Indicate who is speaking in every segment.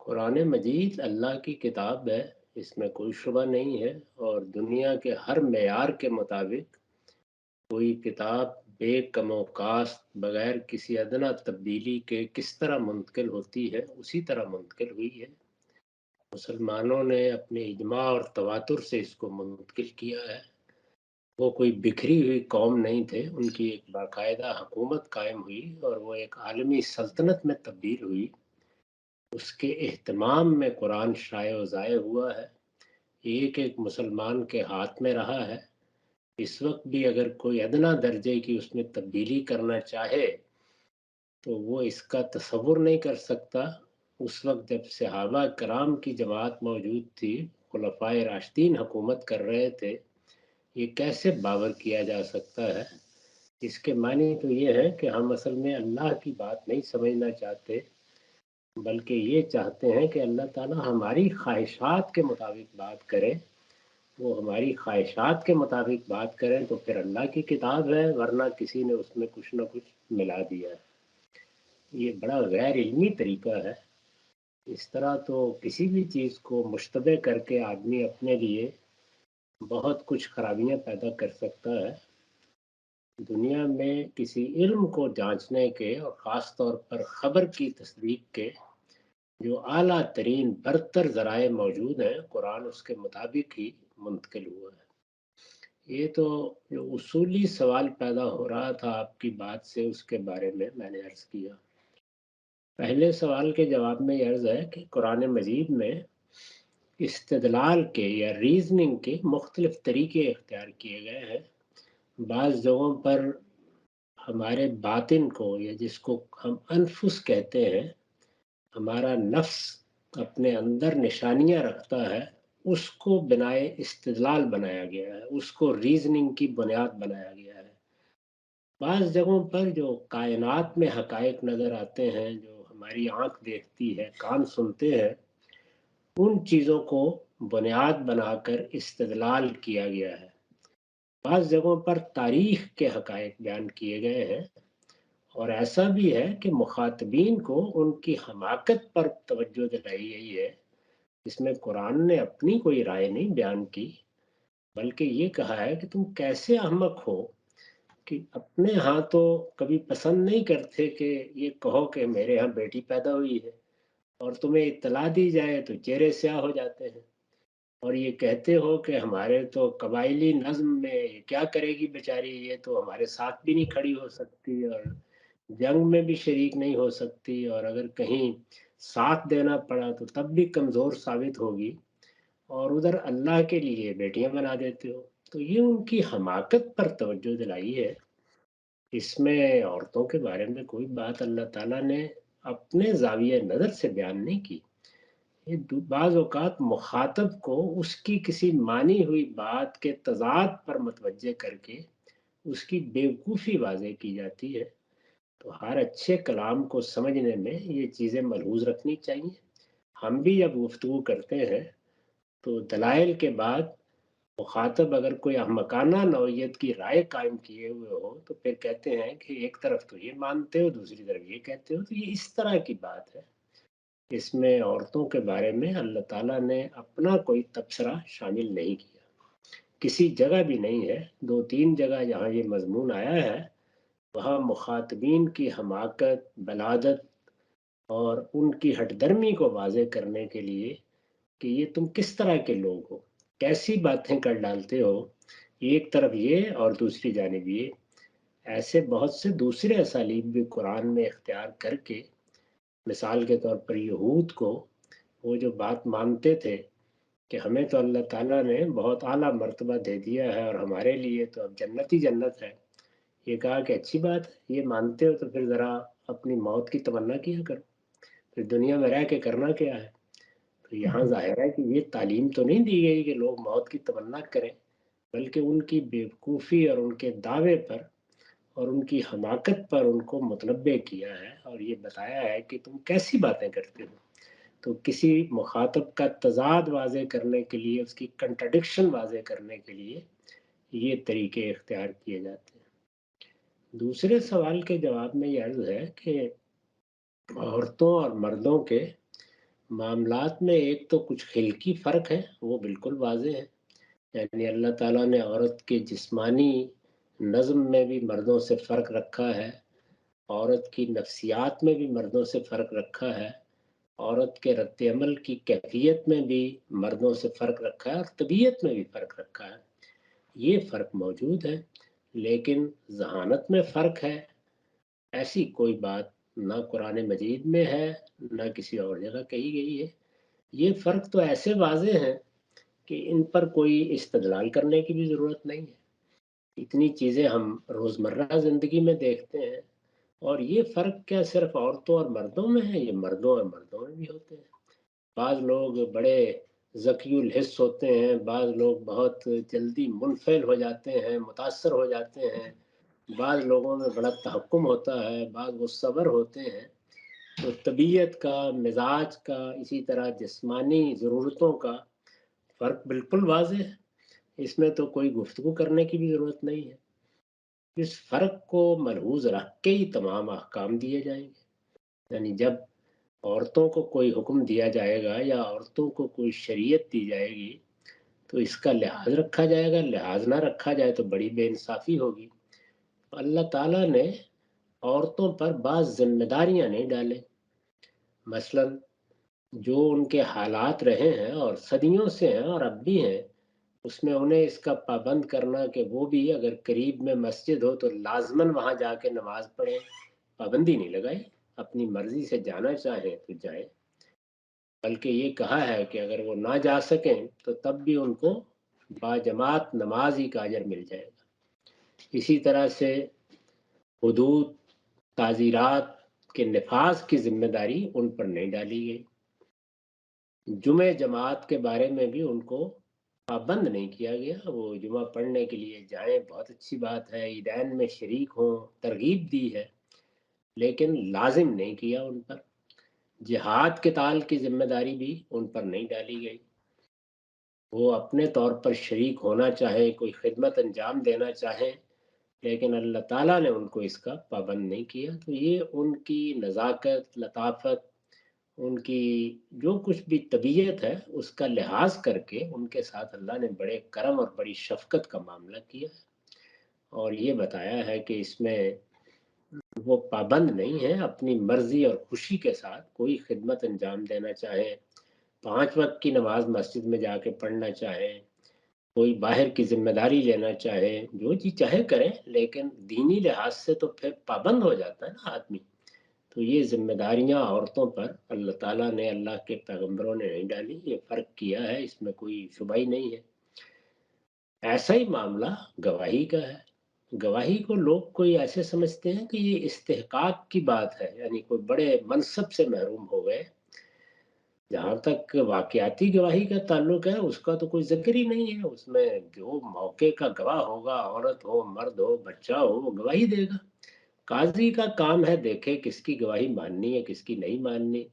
Speaker 1: قرآن مجید اللہ کی کتاب ہے، اس میں کوئی شبہ نہیں ہے، اور دنیا کے ہر معیار کے مطابق کوئی کتاب بے کم و کاست بغیر کسی ادنیٰ تبدیلی کے کس طرح منتقل ہوتی ہے اسی طرح منتقل ہوئی ہے۔ مسلمانوں نے اپنے اجماع اور تواتر سے اس کو منتقل کیا ہے۔ وہ کوئی بکھری ہوئی قوم نہیں تھے، ان کی ایک باقاعدہ حکومت قائم ہوئی اور وہ ایک عالمی سلطنت میں تبدیل ہوئی۔ اس کے اہتمام میں قرآن شائع و ضائع ہوا ہے، ایک ایک مسلمان کے ہاتھ میں رہا ہے۔ اس وقت بھی اگر کوئی ادنیٰ درجے کی اس میں تبدیلی کرنا چاہے تو وہ اس کا تصور نہیں کر سکتا۔ اس وقت جب صحابہ کرام کی جماعت موجود تھی، خلفائے راشدین حکومت کر رہے تھے، یہ کیسے باور کیا جا سکتا ہے؟ اس کے معنی تو یہ ہے کہ ہم اصل میں اللہ کی بات نہیں سمجھنا چاہتے، بلکہ یہ چاہتے ہیں کہ اللہ تعالیٰ ہماری خواہشات کے مطابق بات کرے۔ وہ ہماری خواہشات کے مطابق بات کریں تو پھر اللہ کی کتاب ہے، ورنہ کسی نے اس میں کچھ نہ کچھ ملا دیا ہے۔ یہ بڑا غیر علمی طریقہ ہے۔ اس طرح تو کسی بھی چیز کو مشتبہ کر کے آدمی اپنے لیے بہت کچھ خرابیاں پیدا کر سکتا ہے۔ دنیا میں کسی علم کو جانچنے کے اور خاص طور پر خبر کی تصدیق کے جو اعلیٰ ترین برتر ذرائع موجود ہیں، قرآن اس کے مطابق ہی منتقل ہوا ہے۔ یہ تو جو اصولی سوال پیدا ہو رہا تھا آپ کی بات سے، اس کے بارے میں نے عرض کیا۔ پہلے سوال کے جواب میں یہ عرض ہے کہ قرآن مجید میں استدلال کے یا ریزننگ کے مختلف طریقے اختیار کیے گئے ہیں۔ بعض جگہوں پر ہمارے باطن کو، یا جس کو ہم انفس کہتے ہیں، ہمارا نفس اپنے اندر نشانیاں رکھتا ہے، اس کو بنائے استدلال بنایا گیا ہے، اس کو ریزننگ کی بنیاد بنایا گیا ہے۔ بعض جگہوں پر جو کائنات میں حقائق نظر آتے ہیں، جو ہماری آنکھ دیکھتی ہے، کان سنتے ہیں، ان چیزوں کو بنیاد بنا کر استدلال کیا گیا ہے۔ بعض جگہوں پر تاریخ کے حقائق بیان کیے گئے ہیں، اور ایسا بھی ہے کہ مخاطبین کو ان کی حماقت پر توجہ دلائی گئی ہے۔ اس میں قرآن نے اپنی کوئی رائے نہیں بیان کی، بلکہ یہ کہا ہے کہ تم کیسے احمق ہو کہ اپنے ہاں تو کبھی پسند نہیں کرتے کہ یہ کہو کہ میرے ہاں بیٹی پیدا ہوئی ہے، اور تمہیں اطلاع دی جائے تو چہرے سیاہ ہو جاتے ہیں، اور یہ کہتے ہو کہ ہمارے تو قبائلی نظم میں یہ کیا کرے گی بیچاری، یہ تو ہمارے ساتھ بھی نہیں کھڑی ہو سکتی، اور جنگ میں بھی شریک نہیں ہو سکتی، اور اگر کہیں ساتھ دینا پڑا تو تب بھی کمزور ثابت ہوگی، اور ادھر اللہ کے لیے بیٹیاں بنا دیتے ہو۔ تو یہ ان کی حماقت پر توجہ دلائی ہے۔ اس میں عورتوں کے بارے میں کوئی بات اللہ تعالیٰ نے اپنے زاویہ نظر سے بیان نہیں کی۔ یہ بعض اوقات مخاطب کو اس کی کسی مانی ہوئی بات کے تضاد پر متوجہ کر کے اس کی بیوقوفی واضح کی جاتی ہے۔ تو ہر اچھے کلام کو سمجھنے میں یہ چیزیں ملحوظ رکھنی چاہیے۔ ہم بھی جب گفتگو کرتے ہیں تو دلائل کے بعد مخاطب اگر کوئی احمقانہ نوعیت کی رائے قائم کیے ہوئے ہو تو پھر کہتے ہیں کہ ایک طرف تو یہ مانتے ہو، دوسری طرف یہ کہتے ہو، تو یہ اس طرح کی بات ہے۔ اس میں عورتوں کے بارے میں اللہ تعالیٰ نے اپنا کوئی تبصرہ شامل نہیں کیا، کسی جگہ بھی نہیں ہے۔ دو تین جگہ جہاں یہ مضمون آیا ہے، وہاں مخاطبین کی حماقت، بلادت اور ان کی ہٹ درمی کو واضح کرنے کے لیے کہ یہ تم کس طرح کے لوگ ہو، کیسی باتیں کر ڈالتے ہو، ایک طرف یہ اور دوسری جانب یہ، ایسے بہت سے دوسرے اسالیب بھی قرآن میں اختیار کر کے، مثال کے طور پر یہود کو وہ جو بات مانتے تھے کہ ہمیں تو اللہ تعالیٰ نے بہت اعلیٰ مرتبہ دے دیا ہے اور ہمارے لیے تو اب جنت ہی جنت ہے، یہ کہا کہ اچھی بات ہے، یہ مانتے ہو تو پھر ذرا اپنی موت کی تمنا کیا کرو، پھر دنیا میں رہ کے کرنا کیا ہے۔ تو یہاں ظاہر ہے کہ یہ تعلیم تو نہیں دی گئی کہ لوگ موت کی تمنا کریں، بلکہ ان کی بیوقوفی اور ان کے دعوے پر اور ان کی حماقت پر ان کو متنبع کیا ہے، اور یہ بتایا ہے کہ تم کیسی باتیں کرتے ہو۔ تو کسی مخاطب کا تضاد واضح کرنے کے لیے، اس کی کنٹرڈکشن واضح کرنے کے لیے یہ طریقے اختیار کیے جاتے ہیں۔ دوسرے سوال کے جواب میں یہ عرض ہے کہ عورتوں اور مردوں کے मामलात में एक तो कुछ खिलकी फ़र्क है, वो बिल्कुल वाज़ेह है। यानी अल्लाह ताला ने औरत के जिस्मानी नज़्म में भी मर्दों से फ़र्क रखा है, औरत की नफ्सियात में भी मर्दों से फ़र्क रखा है, औरत के रद्द-ए-अमल की कैफ़ियत में भी मर्दों से फ़र्क रखा है और तबीयत में भी फ़र्क रखा है। ये फ़र्क मौजूद है, लेकिन ज़हानत में फ़र्क है, ऐसी कोई बात ना कुरान मजीद में है, ना किसी और जगह कही गई है। ये फ़र्क तो ऐसे वाज़ेह हैं कि इन पर कोई इस्तदलाल करने की भी ज़रूरत नहीं है। इतनी चीज़ें हम रोज़मर्रा ज़िंदगी में देखते हैं और ये फ़र्क क्या सिर्फ़ औरतों और मर्दों में है, ये मर्दों और मर्दों में भी होते हैं। बाज़ लोग बड़े ज़कीउल हिस्स होते हैं, बाज़ लोग बहुत जल्दी मुनफ़िल हो जाते हैं, मुतासर हो जाते हैं, बाज़ लोगों में बड़ा तहक्कुम होता है, बाज़ मुसव्वर होते हैं। तो तबीयत का, मिज़ाज का, इसी तरह जिस्मानी ज़रूरतों का फ़र्क बिल्कुल वाज़ेह है। इसमें तो कोई गुफ्तगू करने की भी ज़रूरत नहीं है। इस फ़र्क को मलहूज़ रख के ही तमाम अहकाम दिए जाएँगे। यानी जब औरतों को कोई हुक्म दिया जाएगा या औरतों को कोई शरीयत दी जाएगी, तो इसका लिहाज़ रखा जाएगा, लिहाज़ ना रखा जाए तो बड़ी बेइंसाफ़ी होगी। अल्लाह ताला ने औरतों पर बाज़ ज़िम्मेदारियाँ नहीं डाले। मसलन जो उनके हालात रहे हैं और सदियों से हैं और अब भी हैं, उसमें उन्हें इसका पाबंद करना कि वो भी अगर करीब में मस्जिद हो तो लाज़मन वहाँ जाके नमाज़ पढ़ें, पाबंदी नहीं लगाई। अपनी मर्ज़ी से जाना चाहें तो जाएँ। बल्कि ये कहा है कि अगर वो ना जा सकें तो तब भी उनको बाजमात नमाज ही का अजर मिल जाएगा। इसी तरह से हुदूद, ताज़ीरात के नफाज की ज़िम्मेदारी उन पर नहीं डाली गई। जुमे जमात के बारे में भी उनको पाबंद नहीं किया गया। वो जुमा पढ़ने के लिए जाएँ, बहुत अच्छी बात है, ईदैन में शरीक हों, तरगीब दी है, लेकिन लाज़िम नहीं किया उन पर। जिहाद क़िताल की ज़िम्मेदारी भी उन पर नहीं डाली गई। वो अपने तौर पर शरीक होना चाहें, कोई खिदमत अंजाम देना चाहें, लेकिन अल्लाह ताला ने उनको इसका पाबंद नहीं किया। तो ये उनकी नज़ाकत, लताफ़त, उनकी जो कुछ भी तबीयत है, उसका लिहाज़ करके उनके साथ अल्लाह ने बड़े करम और बड़ी शफ़क़त का मामला किया है और ये बताया है कि इसमें वो पाबंद नहीं है, अपनी मर्ज़ी और खुशी के साथ कोई खिदमत अंजाम देना चाहें, 5 वक़्त की नमाज़ मस्जिद में जाके पढ़ना चाहें, कोई बाहर की ज़िम्मेदारी लेना चाहे, जो चीज़ चाहे करें, लेकिन दीनी लिहाज़ से तो फिर पाबंद हो जाता है ना आदमी। तो ये ज़िम्मेदारियाँ औरतों पर अल्लाह ताला ने, अल्लाह के पैगंबरों ने नहीं डाली, ये फ़र्क किया है, इसमें कोई शुबा ही नहीं है। ऐसा ही मामला गवाही का है। गवाही को लोग कोई ऐसे समझते हैं कि ये इस्तेहकाक की बात है, यानी कोई बड़े मनसब से महरूम हो गए। जहाँ तक वाक़याती गवाही का ताल्लुक है, उसका तो कोई ज़िक्र ही नहीं है। उसमें जो मौके का गवाह होगा, औरत हो, मर्द हो, बच्चा हो, वो गवाही देगा। काज़ी का काम है देखे किसकी गवाही माननी है, किसकी नहीं माननी।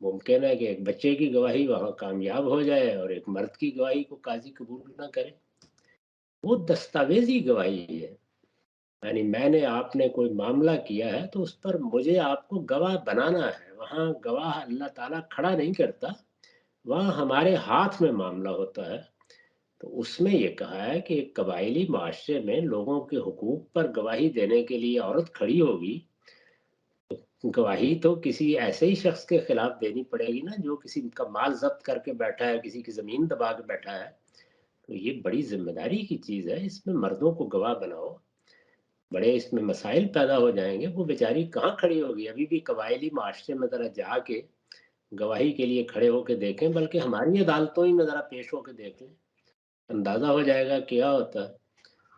Speaker 1: मुमकिन है कि एक बच्चे की गवाही वहाँ कामयाब हो जाए और एक मर्द की गवाही को काज़ी कबूल ना करे। वो दस्तावेज़ी गवाही है। यानी मैंने आपने कोई मामला किया है तो उस पर मुझे आपको गवाह बनाना है। वहाँ गवाह अल्लाह ताला खड़ा नहीं करता, वहाँ हमारे हाथ में मामला होता है। तो उसमें ये कहा है कि एक कबायली माशरे में लोगों के हुकूक पर गवाही देने के लिए औरत खड़ी होगी, गवाही तो किसी ऐसे ही शख्स के खिलाफ देनी पड़ेगी ना जो किसी का माल ज़ब्त करके बैठा है, किसी की ज़मीन दबा के बैठा है। तो ये बड़ी ज़िम्मेदारी की चीज़ है, इसमें मर्दों को गवाह बनाओ, बड़े इसमें मसाइल पैदा हो जाएँगे। वो बेचारी कहाँ खड़ी होगी? अभी भी कबायली माशरे में ज़रा जाके गवाही के लिए खड़े होके देखें, बल्कि हमारी अदालतों ही में ज़रा पेश होके देख लें, अंदाज़ा हो जाएगा क्या होता है।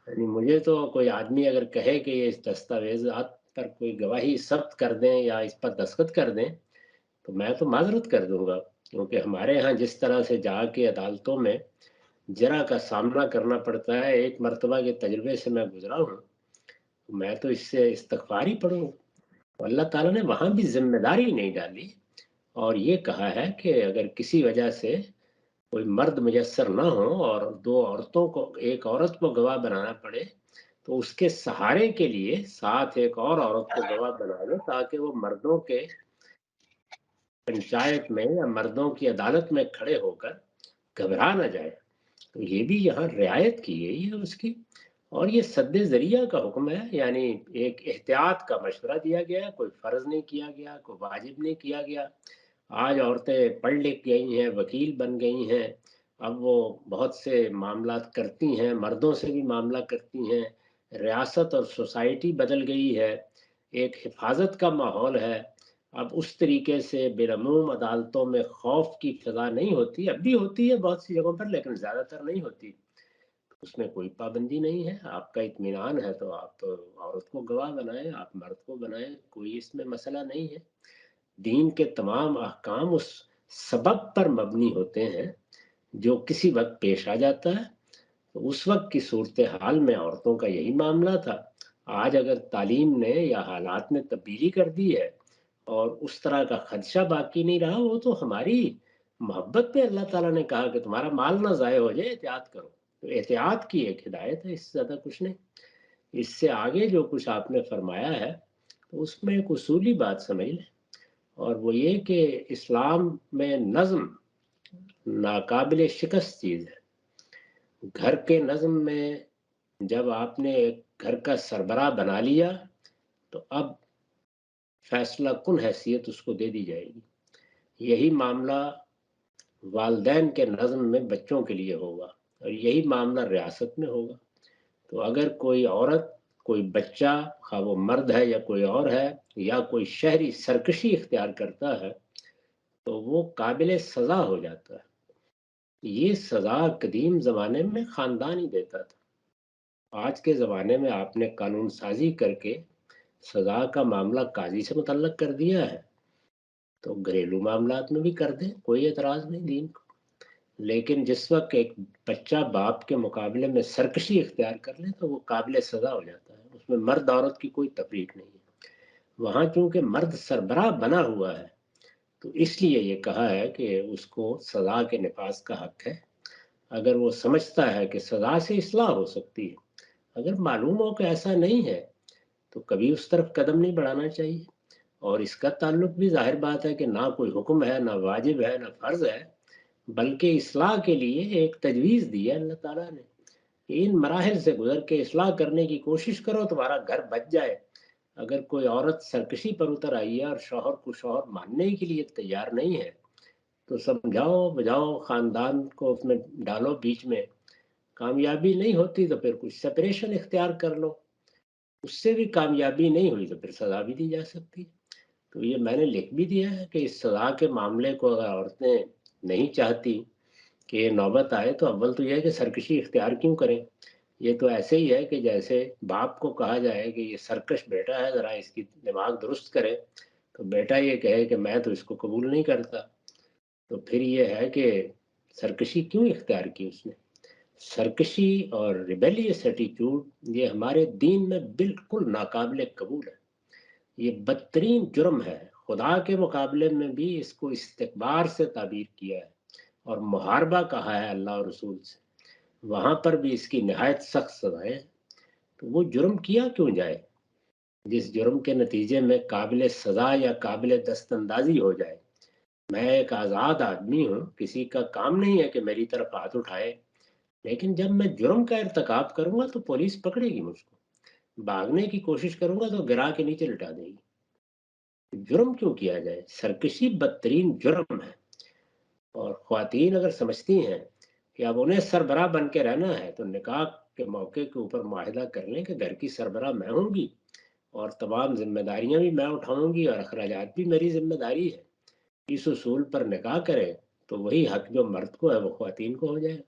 Speaker 1: यानी मुझे तो कोई आदमी अगर कहे कि ये इस दस्तावेज़ात पर कोई गवाही ज़ब्त कर दें या इस पर दस्तखत कर दें, तो मैं तो माज़रत कर दूँगा। क्योंकि हमारे यहाँ जिस तरह से जाके अदालतों में जरा का सामना करना पड़ता है, एक मर्तबा के तजुर्बे से मैं गुज़रा हूँ, तो मैं तो इससे इस्तिग़फ़ार ही पढ़ूँगा। अल्लाह ताला ने वहाँ भी ज़िम्मेदारी नहीं डाली और ये कहा है कि अगर किसी वजह से कोई मर्द मुयस्सर ना हो और 2 औरतों को, एक औरत को गवाह बनाना पड़े, तो उसके सहारे के लिए साथ एक और औरत को गवाह बना लो ताकि वो मर्दों के पंचायत में या मर्दों की अदालत में खड़े होकर घबरा ना जाए। तो ये भी यहाँ रियायत की गई है उसकी। और ये सद्दे ज़रिया का हुक्म है, यानी एक एहतियात का मशवरा दिया गया है, कोई फ़र्ज़ नहीं किया गया, कोई वाजिब नहीं किया गया। आज औरतें पढ़ लिख गई हैं, वकील बन गई हैं, अब वो बहुत से मामलात करती हैं, मर्दों से भी मामला करती हैं, रियासत और सोसाइटी बदल गई है, एक हिफाजत का माहौल है। अब उस तरीके से बेरहम अदालतों में खौफ की फ़िज़ा नहीं होती, अब भी होती है बहुत सी जगहों पर, लेकिन ज़्यादातर नहीं होती। उसमें कोई पाबंदी नहीं है, आपका इत्मीनान है तो आप औरत को गवाह बनाएँ, आप मर्द को बनाएँ, कोई इसमें मसला नहीं है। दीन के तमाम अहकाम उस सबब पर मबनी होते हैं, जो किसी वक़्त पेश आ जाता है। तो उस वक़्त की सूरत-ए-हाल में औरतों का यही मामला था। आज अगर तालीम ने या हालात में तब्दीली कर दी है और उस तरह का खदशा बाकी नहीं रहा, वो तो हमारी मोहब्बत पे अल्लाह ताला ने कहा कि तुम्हारा माल ना ज़ाया हो जाए, एहतियात करो। तो एहतियात की एक हिदायत है, इससे ज़्यादा कुछ नहीं। इससे आगे जो कुछ आपने फरमाया है, तो उसमें एक उसूली बात समझ लें, और वो ये कि इस्लाम में नज़्म नाकाबिले शिकस्त चीज़ है। घर के नज़्म में जब आपने एक घर का सरबराह बना लिया, तो अब फैसला कुन हैसियत उसको दे दी जाएगी। यही मामला वालिदैन के नज़्म में बच्चों के लिए होगा, और यही मामला रियासत में होगा। तो अगर कोई औरत, कोई बच्चा, ख़ाह वो मर्द है या कोई और है, या कोई शहरी सरकशी इख्तियार करता है, तो वो काबिल सज़ा हो जाता है। ये सज़ा कदीम ज़माने में ख़ानदान ही देता था। आज के ज़माने में आपने कानून साज़ी करके सज़ा का मामला काज़ी से मुतल्लक कर दिया है, तो घरेलू मामलात में भी कर दें, कोई एतराज़ नहीं दीन को। लेकिन जिस वक़्त एक बच्चा बाप के मुकाबले में सरकशी इख्तियार कर ले, तो वो काबिल सज़ा हो जाता है। उसमें मर्द-औरत की कोई तफ़रीक नहीं है। वहाँ चूँकि मर्द सरबराह बना हुआ है, तो इसलिए ये कहा है कि उसको सज़ा के नफ़ाज़ का हक़ है। अगर वो समझता है कि सज़ा से इस्लाह हो सकती है, अगर मालूम हो कि ऐसा नहीं है, तो कभी उस तरफ कदम नहीं बढ़ाना चाहिए। और इसका ताल्लुक भी ज़ाहिर बात है कि ना कोई हुक्म है, ना वाजिब है, ना फ़र्ज़ है, बल्कि इस्लाह के लिए एक तजवीज़ दी है अल्लाह ताला ने, कि इन मराहिल से गुज़र के इस्लाह करने की कोशिश करो, तुम्हारा घर बच जाए। अगर कोई औरत सरकशी पर उतर आई है और शौहर को शौहर मानने के लिए तैयार नहीं है, तो समझाओ, बुझाओ, ख़ानदान को उसमें डालो बीच में। कामयाबी नहीं होती तो फिर कुछ सेपरेशन इख्तियार कर लो। उससे भी कामयाबी नहीं हुई तो फिर सज़ा भी दी जा सकती है। तो ये मैंने लिख भी दिया है कि इस सज़ा के मामले को अगर औरतें नहीं चाहती कि ये नौबत आए, तो अव्वल तो ये है कि सरकशी इख्तियार क्यों करें? ये तो ऐसे ही है कि जैसे बाप को कहा जाए कि ये सरकश बेटा है, ज़रा इसकी दिमाग दुरुस्त करें, तो बेटा ये कहे कि मैं तो इसको कबूल नहीं करता। तो फिर ये है कि सरकशी क्यों इख्तियार की उसने? सरकशी और रिबेलियस एटीट्यूड ये हमारे दीन में बिल्कुल नाकाबिले कबूल है। ये बदतरीन जुर्म है। खुदा के मुकाबले में भी इसको इस्तिकबार से ताबीर किया है और मुहारबा कहा है अल्लाह और रसूल से। वहाँ पर भी इसकी निहायत सख्त सज़ाएँ हैं। तो वो जुर्म किया क्यों जाए, जिस जुर्म के नतीजे में काबिल सज़ा या काबिल दस्तअंदाज़ी हो जाए। मैं एक आज़ाद आदमी हूँ, किसी का काम नहीं है कि मेरी तरफ हाथ उठाए, लेकिन जब मैं जुर्म का इर्तिकाब करूँगा तो पुलिस पकड़ेगी मुझको। भागने की कोशिश करूँगा तो गिरा के नीचे लिटा देगी। जुर्म क्यों किया जाए? सरकशी बदतरीन जुर्म है। और ख़्वातीन अगर समझती हैं कि अब उन्हें सरबराह बन के रहना है, तो निकाह के मौके के ऊपर मुआहिदा कर लें कि घर की सरबराह मैं होंगी और तमाम ज़िम्मेदारियाँ भी मैं उठाऊँगी और अखराजात भी मेरी ज़िम्मेदारी है। इस उसूल पर निकाह करें, तो वही हक़ जो मर्द को है, वो ख़्वातीन को हो जाएगा।